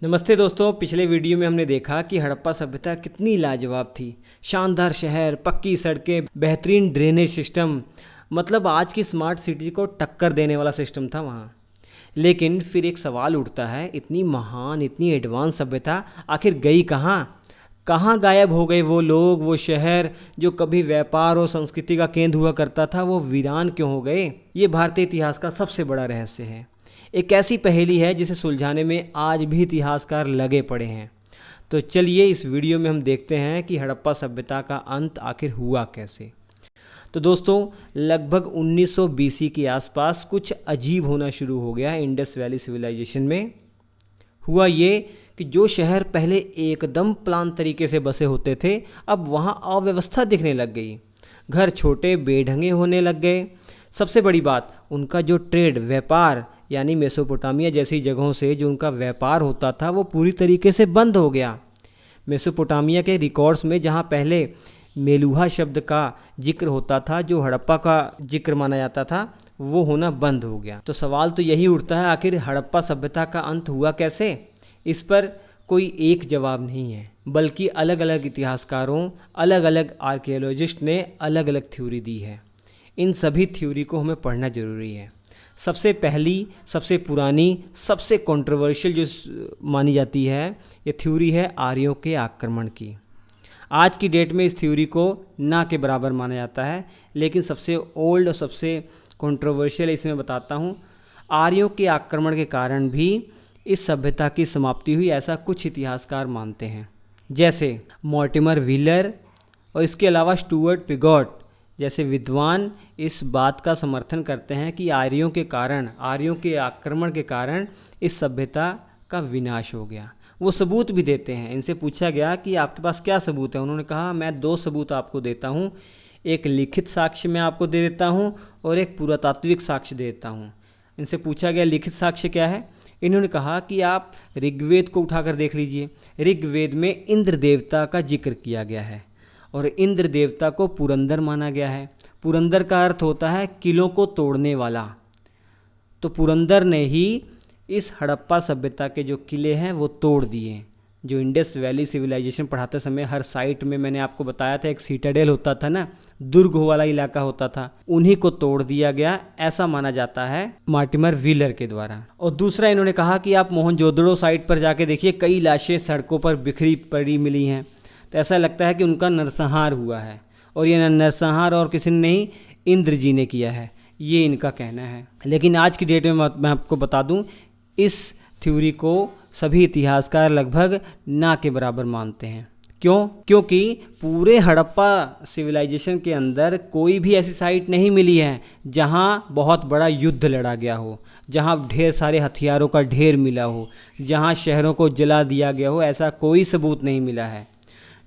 नमस्ते दोस्तों। पिछले वीडियो में हमने देखा कि हड़प्पा सभ्यता कितनी लाजवाब थी। शानदार शहर, पक्की सड़कें, बेहतरीन ड्रेनेज सिस्टम, मतलब आज की स्मार्ट सिटी को टक्कर देने वाला सिस्टम था वहाँ। लेकिन फिर एक सवाल उठता है, इतनी महान, इतनी एडवांस सभ्यता आखिर गई कहाँ? कहाँ गायब हो गए वो लोग, वो शहर जो कभी व्यापार और संस्कृति का केंद्र हुआ करता था, वो वीरान क्यों हो गए? ये भारतीय इतिहास का सबसे बड़ा रहस्य है। एक ऐसी पहेली है जिसे सुलझाने में आज भी इतिहासकार लगे पड़े हैं। तो चलिए इस वीडियो में हम देखते हैं कि हड़प्पा सभ्यता का अंत आखिर हुआ कैसे। तो दोस्तों, लगभग 1900 बीसी के आसपास कुछ अजीब होना शुरू हो गया इंडस वैली सिविलाइजेशन में। हुआ ये कि जो शहर पहले एकदम प्लान तरीके से बसे होते थे, अब वहाँ अव्यवस्था दिखने लग गई। घर छोटे बेढंगे होने लग गए। सबसे बड़ी बात, उनका जो ट्रेड, व्यापार, यानी मेसोपोटामिया जैसी जगहों से जो उनका व्यापार होता था, वो पूरी तरीके से बंद हो गया। मेसोपोटामिया के रिकॉर्ड्स में जहाँ पहले मेलुहा शब्द का जिक्र होता था, जो हड़प्पा का जिक्र माना जाता था, वो होना बंद हो गया। तो सवाल तो यही उठता है, आखिर हड़प्पा सभ्यता का अंत हुआ कैसे? इस पर कोई एक जवाब नहीं है, बल्कि अलग अलग इतिहासकारों, अलग अलग आर्कियोलॉजिस्ट ने अलग अलग थ्योरी दी है। इन सभी थ्योरी को हमें पढ़ना ज़रूरी है। सबसे पहली, सबसे पुरानी, सबसे कंट्रोवर्शियल जो मानी जाती है, ये थ्योरी है आर्यों के आक्रमण की। आज की डेट में इस थ्योरी को ना के बराबर माना जाता है, लेकिन सबसे ओल्ड और सबसे कंट्रोवर्शियल इसमें बताता हूँ। आर्यों के आक्रमण के कारण भी इस सभ्यता की समाप्ति हुई, ऐसा कुछ इतिहासकार मानते हैं, जैसे मॉर्टिमर व्हीलर और इसके अलावा स्टुअर्ट पिगॉट जैसे विद्वान इस बात का समर्थन करते हैं कि आर्यों के कारण, आर्यों के आक्रमण के कारण इस सभ्यता का विनाश हो गया। वो सबूत भी देते हैं। इनसे पूछा गया कि आपके पास क्या सबूत है? उन्होंने कहा, मैं 2 सबूत आपको देता हूँ। एक लिखित साक्ष्य मैं आपको दे देता हूँ और एक पुरातात्विक साक्ष्य दे देता हूँ। इनसे पूछा गया लिखित साक्ष्य क्या है? इन्होंने कहा कि आप ऋग्वेद को उठाकर देख लीजिए। ऋग्वेद में इंद्र देवता का जिक्र किया गया है और इंद्र देवता को पुरंदर माना गया है। पुरंदर का अर्थ होता है किलों को तोड़ने वाला। तो पुरंदर ने ही इस हड़प्पा सभ्यता के जो किले हैं वो तोड़ दिए। जो इंडस वैली सिविलाइजेशन पढ़ाते समय हर साइट में मैंने आपको बताया था, एक सीटाडेल होता था ना, दुर्ग वाला इलाका होता था, उन्हीं को तोड़ दिया गया, ऐसा माना जाता है मॉर्टिमर व्हीलर के द्वारा। और दूसरा, इन्होंने कहा कि आप मोहनजोदड़ो साइट पर जाके देखिए, कई लाशें सड़कों पर बिखरी पड़ी मिली हैं। तो ऐसा लगता है कि उनका नरसंहार हुआ है, और ये नरसंहार और किसी ने नहीं, इंद्र जी ने किया है, ये इनका कहना है। लेकिन आज की डेट में मैं आपको बता दूं, इस थ्योरी को सभी इतिहासकार लगभग ना के बराबर मानते हैं। क्यों? क्योंकि पूरे हड़प्पा सिविलाइजेशन के अंदर कोई भी ऐसी साइट नहीं मिली है जहां बहुत बड़ा युद्ध लड़ा गया हो, जहां ढेर सारे हथियारों का ढेर मिला हो, जहां शहरों को जला दिया गया हो, ऐसा कोई सबूत नहीं मिला है।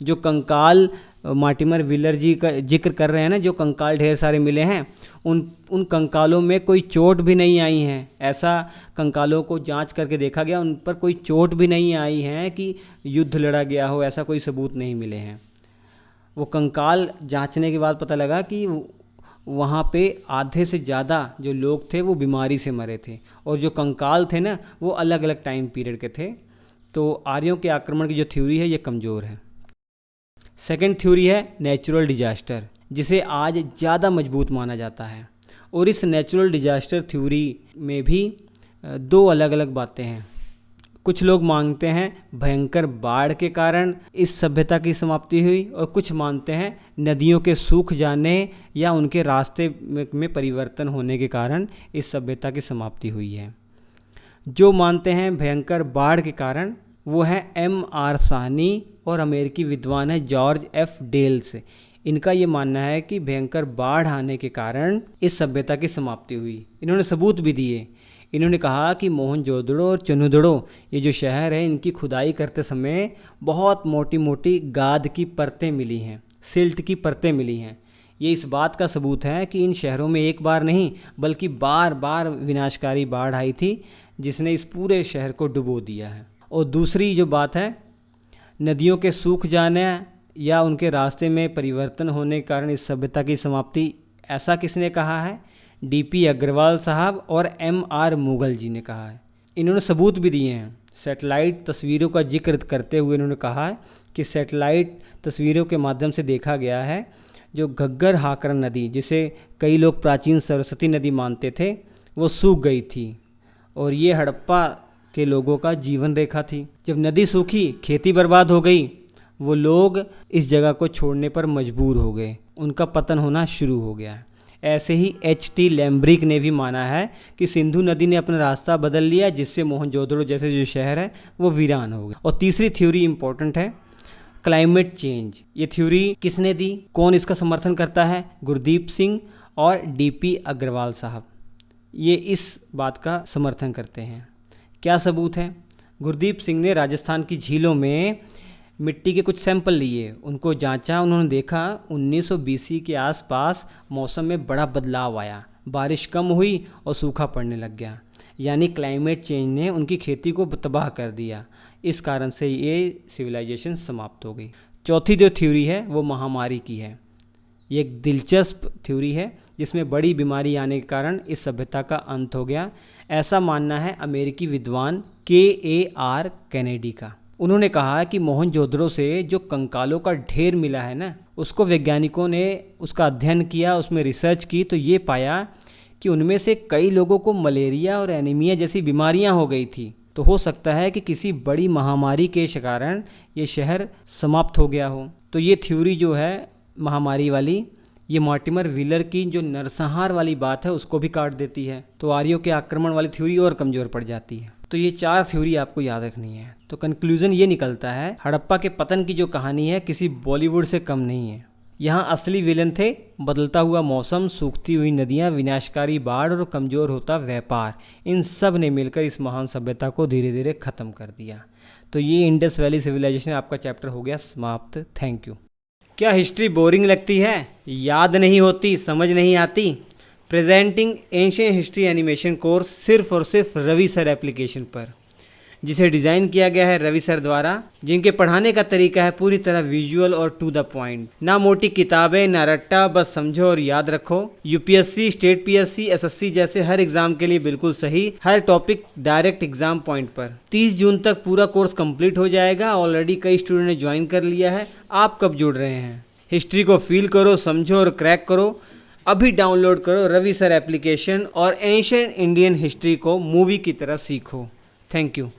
जो कंकाल मॉर्टिमर व्हीलर जी का जिक्र कर रहे हैं ना, जो कंकाल ढेर सारे मिले हैं, उन कंकालों में कोई चोट भी नहीं आई है। ऐसा कंकालों को जांच करके देखा गया, उन पर कोई चोट भी नहीं आई है कि युद्ध लड़ा गया हो, ऐसा कोई सबूत नहीं मिले हैं। वो कंकाल जांचने के बाद पता लगा कि वहाँ पे आधे से ज़्यादा जो लोग थे वो बीमारी से मरे थे, और जो कंकाल थे ना, वो अलग अलग टाइम पीरियड के थे। तो आर्यों के आक्रमण की जो थ्योरी है ये कमज़ोर है। सेकेंड थ्योरी है नेचुरल डिजास्टर, जिसे आज ज़्यादा मजबूत माना जाता है। और इस नेचुरल डिजास्टर थ्योरी में भी 2 अलग अलग बातें हैं। कुछ लोग मानते हैं भयंकर बाढ़ के कारण इस सभ्यता की समाप्ति हुई, और कुछ मानते हैं नदियों के सूख जाने या उनके रास्ते में परिवर्तन होने के कारण इस सभ्यता की समाप्ति हुई है। जो मानते हैं भयंकर बाढ़ के कारण, वो है M.R. साहनी और अमेरिकी विद्वान है जॉर्ज F. डेल्स। इनका ये मानना है कि भयंकर बाढ़ आने के कारण इस सभ्यता की समाप्ति हुई। इन्होंने सबूत भी दिए। इन्होंने कहा कि मोहनजोदड़ो और चनुदड़ो, ये जो शहर है, इनकी खुदाई करते समय बहुत मोटी मोटी गाद की परतें मिली हैं, सिल्ट की परतें मिली हैं। ये इस बात का सबूत है कि इन शहरों में एक बार नहीं बल्कि बार बार विनाशकारी बाढ़ आई थी, जिसने इस पूरे शहर को डुबो दिया है। और दूसरी जो बात है, नदियों के सूख जाने या उनके रास्ते में परिवर्तन होने के कारण इस सभ्यता की समाप्ति, ऐसा किसने कहा है? D.P. अग्रवाल साहब और M.R. मुगल जी ने कहा है। इन्होंने सबूत भी दिए हैं। सैटेलाइट तस्वीरों का जिक्र करते हुए उन्होंने कहा कि सैटेलाइट तस्वीरों के माध्यम से देखा गया है जो घग्गर हाकरा नदी, जिसे कई लोग प्राचीन सरस्वती नदी मानते थे, वो सूख गई थी और ये हड़प्पा के लोगों का जीवन रेखा थी। जब नदी सूखी, खेती बर्बाद हो गई, वो लोग इस जगह को छोड़ने पर मजबूर हो गए, उनका पतन होना शुरू हो गया। ऐसे ही H.T. लैम्ब्रिक ने भी माना है कि सिंधु नदी ने अपना रास्ता बदल लिया, जिससे मोहनजोदड़ो जैसे जो शहर है वो वीरान हो गए। और तीसरी थ्योरी इंपॉर्टेंट है, क्लाइमेट चेंज। ये थ्योरी किसने दी, कौन इसका समर्थन करता है? गुरदीप सिंह और D.P. अग्रवाल साहब, ये इस बात का समर्थन करते हैं। क्या सबूत है? गुरदीप सिंह ने राजस्थान की झीलों में मिट्टी के कुछ सैंपल लिए, उनको जांचा, उन्होंने देखा 1900 BC के आसपास मौसम में बड़ा बदलाव आया, बारिश कम हुई और सूखा पड़ने लग गया। यानी क्लाइमेट चेंज ने उनकी खेती को तबाह कर दिया। इस कारण से ये सिविलाइजेशन समाप्त हो गई। चौथी जो थ्योरी है वो महामारी की है। ये एक दिलचस्प थ्योरी है जिसमें बड़ी बीमारी आने के कारण इस सभ्यता का अंत हो गया, ऐसा मानना है अमेरिकी विद्वान K.A.R. कैनेडी का। उन्होंने कहा कि मोहनजोदड़ो से जो कंकालों का ढेर मिला है ना, उसको वैज्ञानिकों ने उसका अध्ययन किया, उसमें रिसर्च की, तो ये पाया कि उनमें से कई लोगों को मलेरिया और एनीमिया जैसी बीमारियां हो गई थी। तो हो सकता है कि किसी बड़ी महामारी के कारण ये शहर समाप्त हो गया हो। तो ये थ्योरी जो है महामारी वाली, ये मॉर्टिमर व्हीलर की जो नरसंहार वाली बात है उसको भी काट देती है। तो आर्यों के आक्रमण वाली थ्योरी और कमज़ोर पड़ जाती है। तो ये 4 थ्योरी आपको याद रखनी है। तो कंक्लूजन ये निकलता है, हड़प्पा के पतन की जो कहानी है किसी बॉलीवुड से कम नहीं है। यहाँ असली विलन थे बदलता हुआ मौसम, सूखती हुई नदियाँ, विनाशकारी बाढ़ और कमज़ोर होता व्यापार। इन सब ने मिलकर इस महान सभ्यता को धीरे धीरे ख़त्म कर दिया। तो ये इंडस वैली सिविलाइजेशन आपका चैप्टर हो गया समाप्त। Thank you. क्या हिस्ट्री बोरिंग लगती है, याद नहीं होती, समझ नहीं आती? Presenting ancient history animation course सिर्फ और सिर्फ रवि सर एप्लीकेशन पर, जिसे डिज़ाइन किया गया है रवि सर द्वारा, जिनके पढ़ाने का तरीका है पूरी तरह विजुअल और टू द पॉइंट। ना मोटी किताबें, ना रट्टा, बस समझो और याद रखो। यूपीएससी, स्टेट पीएससी, एसएससी जैसे हर एग्जाम के लिए बिल्कुल सही, हर टॉपिक डायरेक्ट एग्जाम पॉइंट पर। 30 जून तक पूरा कोर्स कंप्लीट हो जाएगा। ऑलरेडी कई स्टूडेंट ने ज्वाइन कर लिया है। आप कब जुड़ रहे हैं? हिस्ट्री को फील करो, समझो और क्रैक करो। अभी डाउनलोड करो रवि सर एप्लीकेशन और एंशिएंट इंडियन हिस्ट्री को मूवी की तरह सीखो। Thank you.